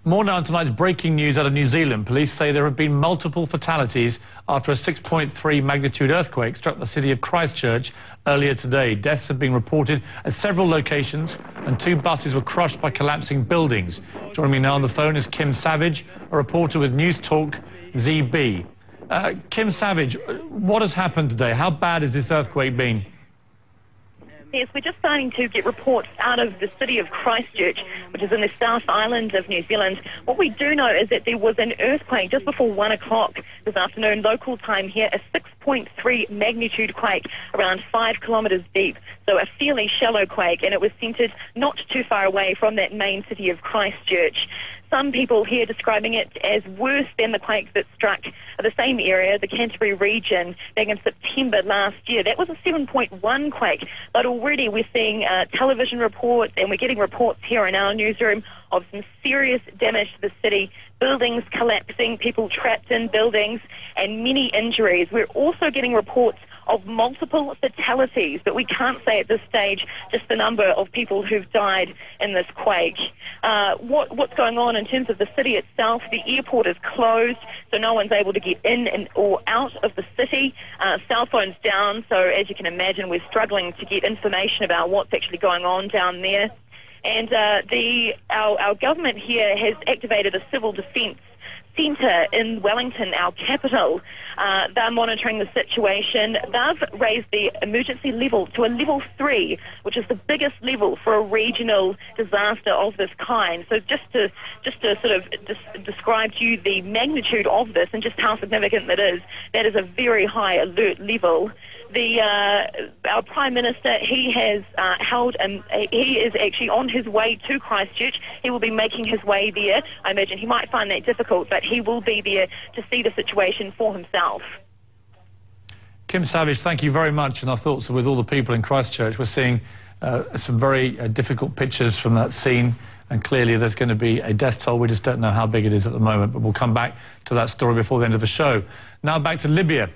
More now on tonight's breaking news out of New Zealand. Police say there have been multiple fatalities after a 6.3 magnitude earthquake struck the city of Christchurch earlier today. Deaths have been reported at several locations and 2 buses were crushed by collapsing buildings. Joining me now on the phone is Kim Savage, a reporter with News Talk ZB. Kim Savage, what has happened today? How bad has this earthquake been? Yes, we're just starting to get reports out of the city of Christchurch, which is in the South Island of New Zealand. What we do know is that there was an earthquake just before 1 o'clock this afternoon, local time here, a 6.3 magnitude quake around 5 kilometres deep. So a fairly shallow quake, and it was centred not too far away from that main city of Christchurch. Some people here describing it as worse than the quake that struck the same area, the Canterbury region, back in September last year. That was a 7.1 quake, but already we're seeing television reports, and we're getting reports here in our newsroom of some serious damage to the city, buildings collapsing, people trapped in buildings, and many injuries. We're also getting reports of multiple fatalities, but we can't say at this stage just the number of people who've died in this quake. What's going on in terms of the city itself? The airport is closed, so no one's able to get in or out of the city. Cell phones down, so as you can imagine, we're struggling to get information about what's actually going on down there. And our government here has activated a civil defence centre in Wellington, our capital. They're monitoring the situation. They've raised the emergency level to a level 3, which is the biggest level for a regional disaster of this kind. So just to sort of describe to you the magnitude of this and just how significant that is a very high alert level. Our Prime Minister, he has he is actually on his way to Christchurch. He will be making his way there. I imagine he might find that difficult, but he will be there to see the situation for himself. Kim Savage, thank you very much, and our thoughts are with all the people in Christchurch. We're seeing some very difficult pictures from that scene, and clearly there's going to be a death toll. We just don't know how big it is at the moment, but we'll come back to that story before the end of the show. Now back to Libya.